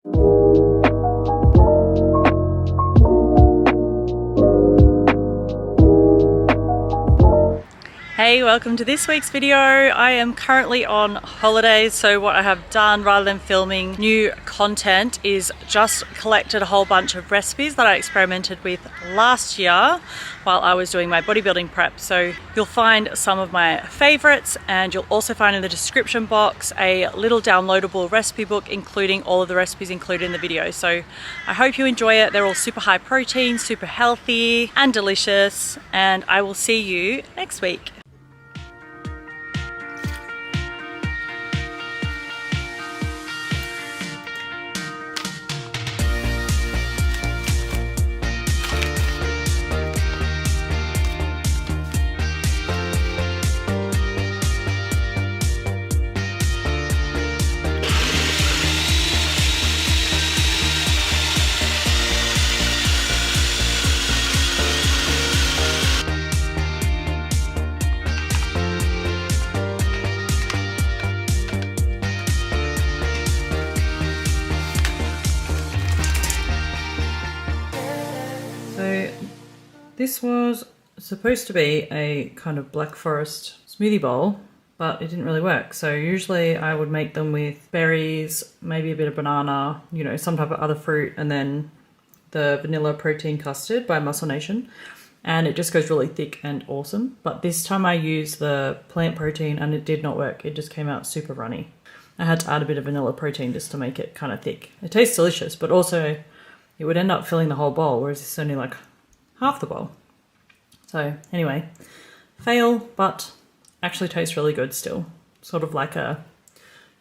Hey, welcome to this week's video. I am currently on holidays, so what I have done rather than filming new content is just collected a whole bunch of recipes that I experimented with last year while I was doing my bodybuilding prep. So you'll find some of my favorites, and you'll also find in the description box a little downloadable recipe book including all of the recipes included in the video. So I hope you enjoy it. They're all super high protein, super healthy and delicious, and I will see you next week. So this was supposed to be a kind of black forest smoothie bowl, but it didn't really work. So usually I would make them with berries, maybe a bit of banana, you know, some type of other fruit, and then the vanilla protein custard by Muscle Nation. And it just goes really thick and awesome. But this time I used the plant protein and it did not work. It just came out super runny. I had to add a bit of vanilla protein just to make it kind of thick. It tastes delicious, but also it would end up filling the whole bowl, whereas it's only like half the bowl. So anyway, fail, but actually tastes really good still. Sort of like a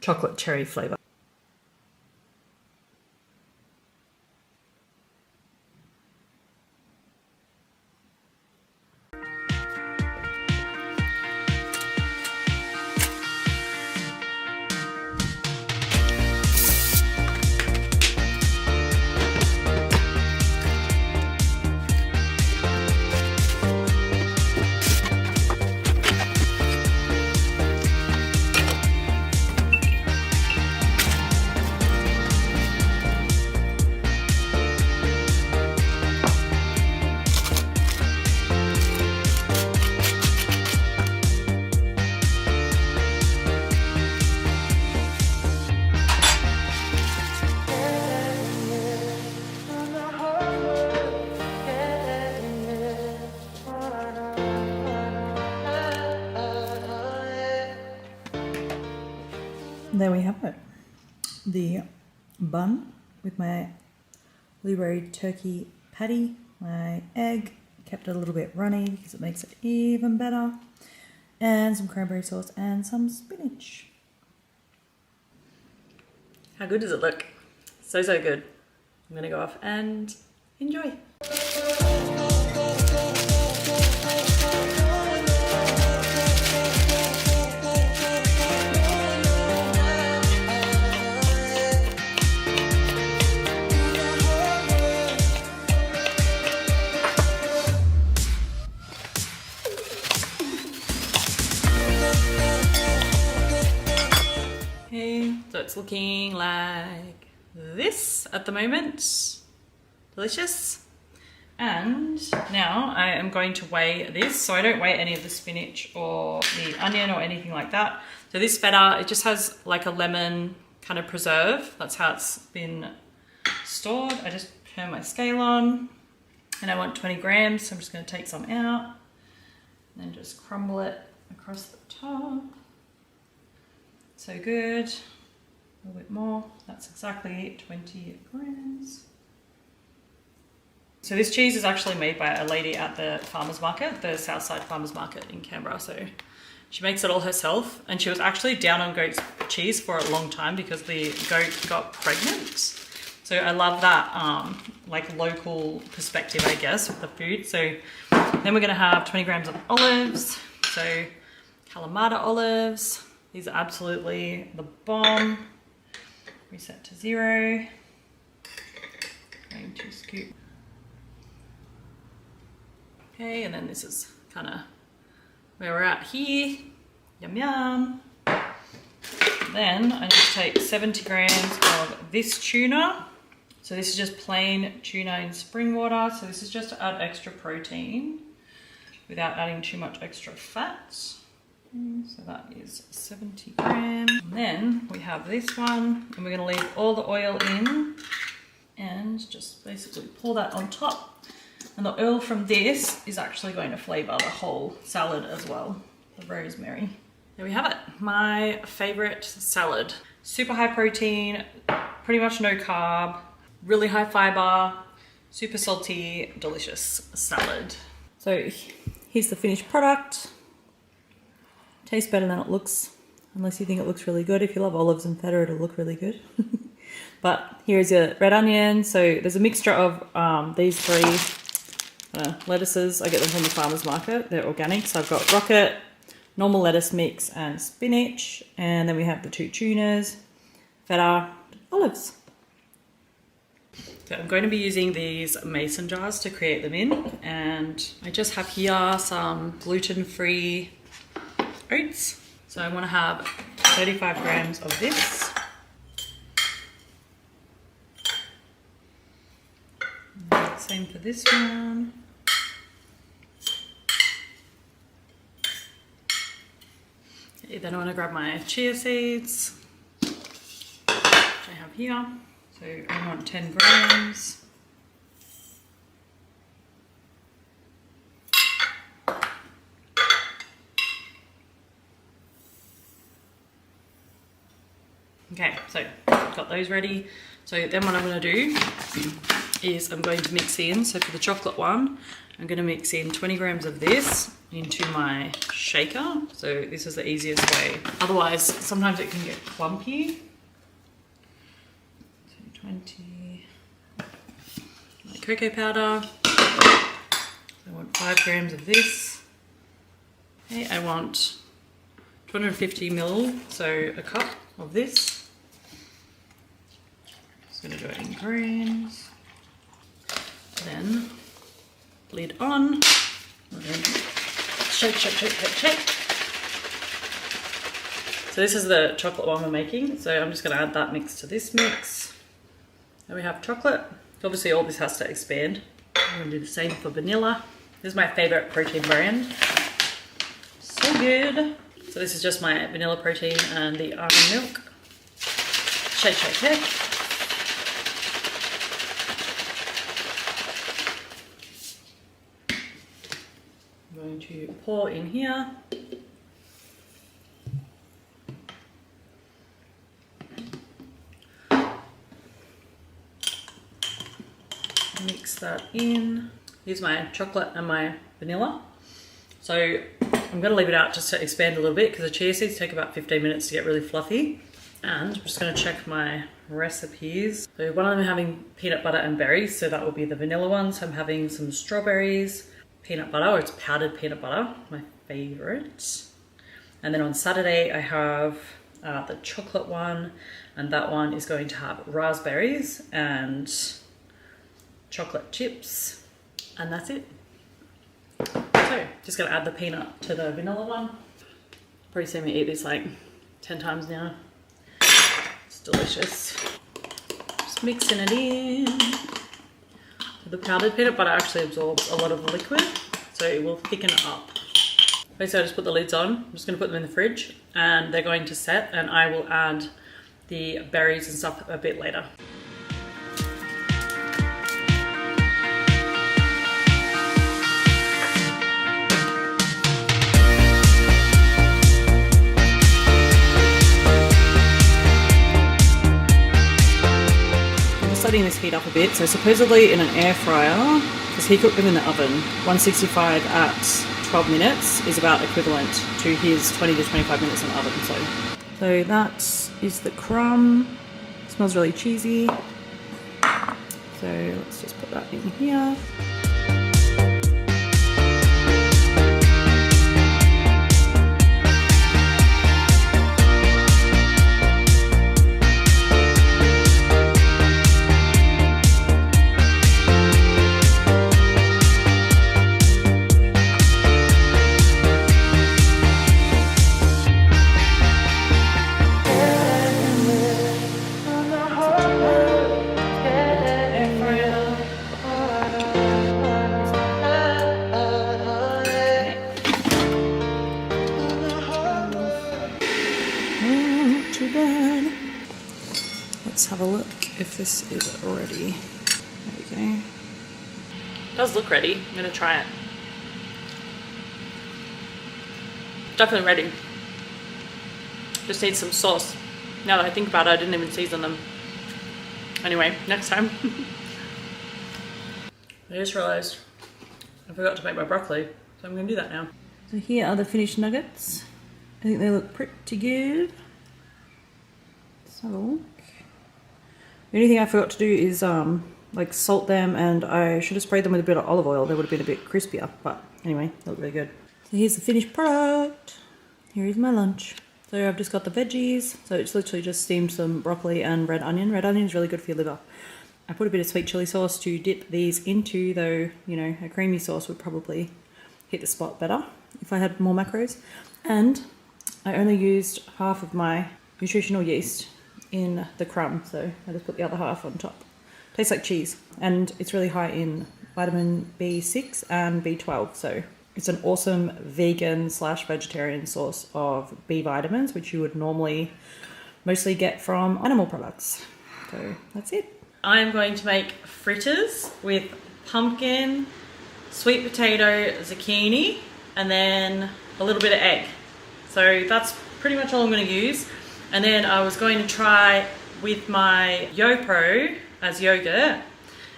chocolate cherry flavor. There we have it. The bun with my blueberry turkey patty, my egg, kept it a little bit runny because it makes it even better, and some cranberry sauce and some spinach. How good does it look? So good. I'm gonna go off and enjoy. So it's looking like this at the moment. Delicious. And now I am going to weigh this. So I don't weigh any of the spinach or the onion or anything like that. So this feta, it just has like a lemon kind of preserve. That's how it's been stored. I just turn my scale on and I want 20 grams. So I'm just going to take some out and then just crumble it across the top. So good. A little bit more. That's exactly 20 grams. So this cheese is actually made by a lady at the farmers market, the Southside Farmers Market in Canberra. So she makes it all herself, and she was actually down on goat's cheese for a long time because the goat got pregnant. So I love that like local perspective, I guess, with the food. So then we're gonna have 20 grams of olives. So Kalamata olives. These are absolutely the bomb. Reset to 0. Going to scoop. Okay, and then this is kind of where we're at here. Yum yum. Then I need to take 70 grams of this tuna. So this is just plain tuna in spring water. So this is just to add extra protein without adding too much extra fat. So that is 70 grams. And then we have this one, and we're going to leave all the oil in and just basically pour that on top. And the oil from this is actually going to flavour the whole salad as well, the rosemary. There we have it, my favourite salad. Super high protein, pretty much no carb, really high fibre, super salty, delicious salad. So here's the finished product. Tastes better than it looks, unless you think it looks really good. If you love olives and feta, it'll look really good. But here's your red onion. So there's a mixture of these three lettuces. I get them from the farmer's market. They're organic. So I've got rocket, normal lettuce mix, and spinach. And then we have the two tunas, feta, olives. So I'm going to be using these mason jars to create them in. And I just have here some gluten-free oats. So I want to have 35 grams of this. Same for this one. Okay, then I want to grab my chia seeds, which I have here. So I want 10 grams. Okay, so got those ready. So then what I'm going to do is I'm going to mix in, so for the chocolate one, I'm going to mix in 20 grams of this into my shaker. So this is the easiest way. Otherwise, sometimes it can get clumpy. So 20, my cocoa powder. So I want 5 grams of this. Okay, I want 250 ml, so a cup of this. Just going to do it in grams. Then lid on, and then shake, shake, shake, shake, shake. So this is the chocolate one we're making. So I'm just going to add that mix to this mix. Then we have chocolate. Obviously all this has to expand. I'm going to do the same for vanilla. This is my favourite protein brand. So good. So this is just my vanilla protein and the almond milk. Shake, shake, shake. I'm going to pour in here. Mix that in. Here's my chocolate and my vanilla. So I'm going to leave it out just to expand a little bit because the chia seeds take about 15 minutes to get really fluffy. And I'm just going to check my recipes. So one of them I'm having peanut butter and berries, so that will be the vanilla one. So I'm having some strawberries, peanut butter, or it's powdered peanut butter, my favorite. And then on Saturday I have the chocolate one, and that one is going to have raspberries and chocolate chips, and that's it. So just going to add the peanut to the vanilla one. Probably seen me eat this like 10 times now. It's delicious. Just mixing it in. So the powdered peanut butter actually absorbs a lot of liquid, so it will thicken it up. Basically I just put the lids on. I'm just going to put them in the fridge and they're going to set, and I will add the berries and stuff a bit later. Letting this heat up a bit. So supposedly in an air fryer, because he cooked them in the oven, 165 at 12 minutes is about equivalent to his 20 to 25 minutes in the oven. So that is the crumb. It smells really cheesy. So let's just put that in here. check if this is ready. There we go. It does look ready. I'm gonna try it. Definitely ready. Just need some sauce. Now that I think about it, I didn't even season them. Anyway, next time. I just realised I forgot to make my broccoli, so I'm going to do that now. So here are the finished nuggets. I think they look pretty good. So, the only thing I forgot to do is like salt them, and I should have sprayed them with a bit of olive oil. They would have been a bit crispier, but anyway, they look really good. So here's the finished product. Here is my lunch. So I've just got the veggies. So it's literally just steamed some broccoli and red onion. Red onion is really good for your liver. I put a bit of sweet chili sauce to dip these into, though, you know, a creamy sauce would probably hit the spot better if I had more macros. And I only used half of my nutritional yeast in the crumb, so I just put the other half on top. Tastes like cheese, and it's really high in vitamin B6 and B12, so it's an awesome vegan / vegetarian source of B vitamins, which you would normally mostly get from animal products. So that's it. I'm going to make fritters with pumpkin, sweet potato, zucchini, and then a little bit of egg. So that's pretty much all I'm going to use. And then I was going to try with my YoPro as yogurt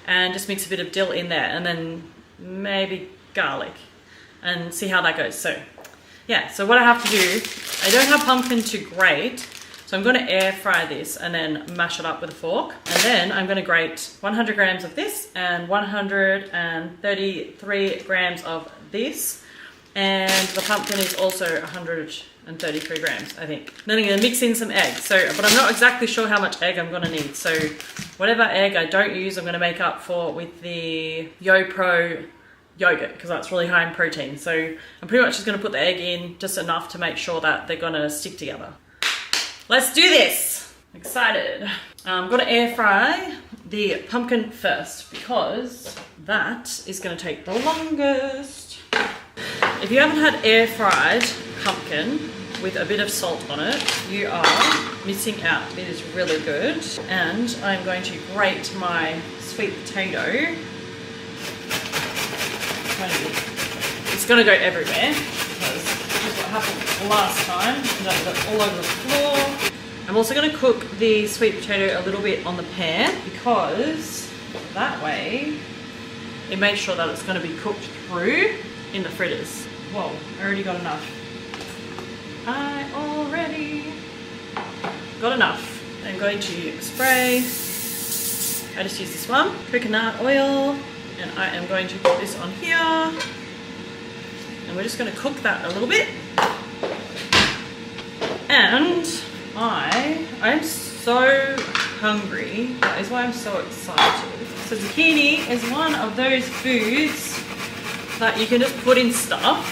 and just mix a bit of dill in there, and then maybe garlic, and see how that goes. So yeah, so what I have to do, I don't have pumpkin to grate, so I'm going to air fry this and then mash it up with a fork. And then I'm going to grate 100 grams of this and 133 grams of this. And the pumpkin is also 133 grams, I think. Then I'm going to mix in some eggs. So, but I'm not exactly sure how much egg I'm going to need. So whatever egg I don't use, I'm going to make up for with the YoPro yogurt, because that's really high in protein. So I'm pretty much just going to put the egg in just enough to make sure that they're going to stick together. Let's do this. I'm excited. I'm going to air fry the pumpkin first, because that is going to take the longest. If you haven't had air fried pumpkin with a bit of salt on it, you are missing out. It is really good. And I'm going to grate my sweet potato. It's going to go everywhere, because this is what happened last time. It got all over the floor. I'm also going to cook the sweet potato a little bit on the pan, because that way it makes sure that it's going to be cooked through in the fritters. Whoa, I already got enough. I already got enough. I'm going to spray. I just use this one, coconut oil, and I am going to put this on here. And we're just going to cook that a little bit. And I'm so hungry. That is why I'm so excited. So zucchini is one of those foods that you can just put in stuff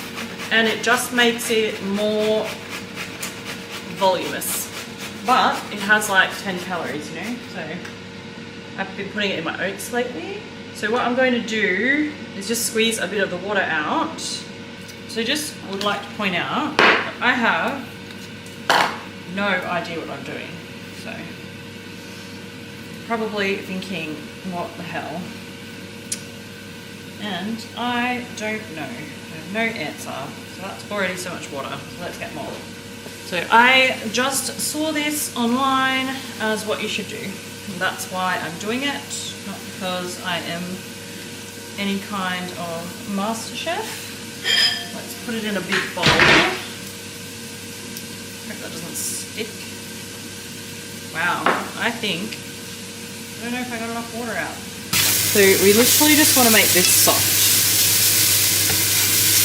and it just makes it more voluminous. But it has like 10 calories, you know? So I've been putting it in my oats lately. So what I'm going to do is just squeeze a bit of the water out. So just would like to point out that I have no idea what I'm doing. So probably thinking, what the hell? And I don't know. I have no answer. So that's already so much water. So let's get more. So I just saw this online as what you should do. And that's why I'm doing it. Not because I am any kind of master chef. Let's put it in a big bowl. Hope that doesn't stick. Wow, I don't know if I got enough water out. So we literally just want to make this soft.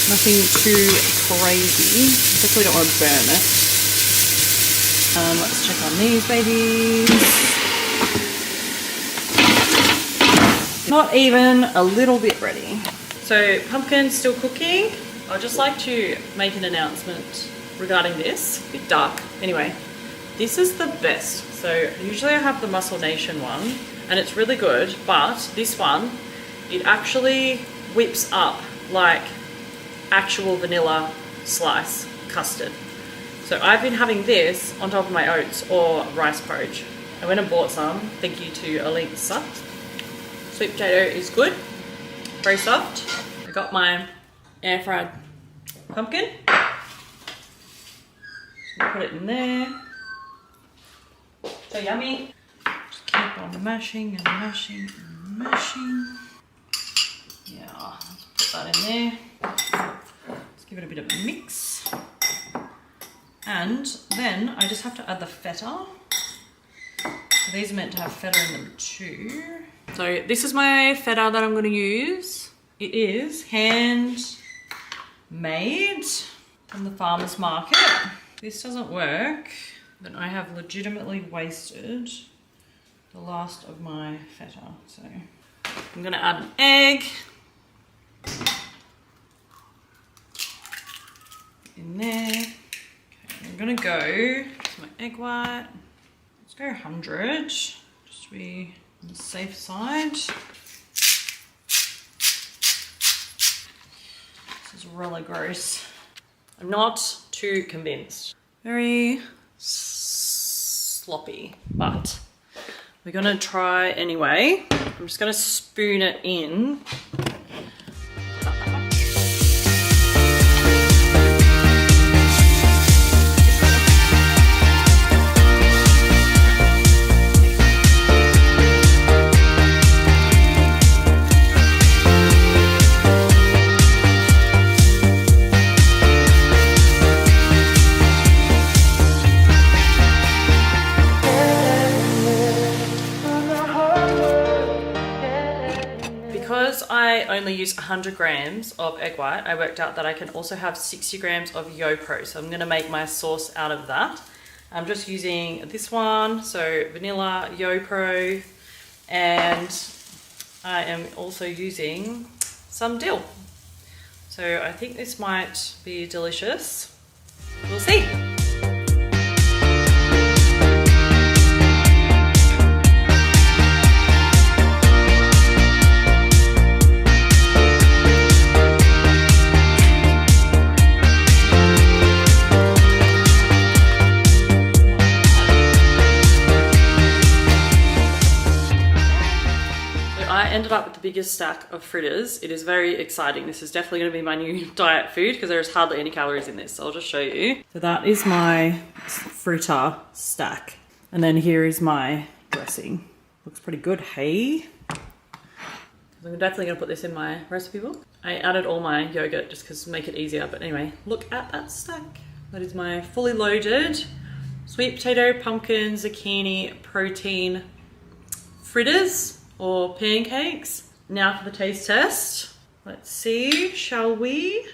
Nothing too crazy. Definitely don't want to burn it. Let's check on these babies. Not even a little bit ready. So pumpkin's still cooking. I'd just like to make an announcement regarding this. A bit dark. Anyway, this is the best. So usually I have the Muscle Nation one and it's really good, but this one, it actually whips up like actual vanilla slice custard. So I've been having this on top of my oats or rice porridge. I went and bought some. Thank you to Alexa. Sweet potato is good. Very soft. I got my air fried pumpkin. Just gonna put it in there. So yummy. Just keep on mashing and mashing and mashing. Yeah, let's put that in there. Let's give it a bit of a mix. And then I just have to add the feta. So these are meant to have feta in them too. So this is my feta that I'm going to use. It is handmade from the farmer's market. If this doesn't work, then I have legitimately wasted the last of my feta. So I'm going to add an egg in there. Okay, I'm going to go to my egg white. Let's go 100 just to be on the safe side. This is really gross. I'm not too convinced. Very sloppy, but we're gonna try anyway. I'm just gonna spoon it in. Because I only use 100 grams of egg white, I worked out that I can also have 60 grams of YoPro. So I'm going to make my sauce out of that. I'm just using this one, so vanilla, YoPro, and I am also using some dill. So I think this might be delicious. We'll see. Ended up with the biggest stack of fritters. It is very exciting. This is definitely going to be my new diet food because there is hardly any calories in this. So I'll just show you. So that is my fritter stack. And then here is my dressing. Looks pretty good, hey? I'm definitely going to put this in my recipe book. I added all my yogurt just because to make it easier. But anyway, look at that stack. That is my fully loaded sweet potato, pumpkin, zucchini, protein fritters or pancakes. Now for the taste test. Let's see, shall we?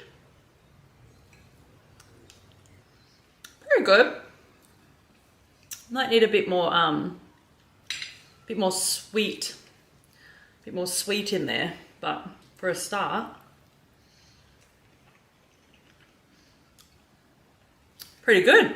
Very good. Might need a bit more sweet in there, but for a start, pretty good.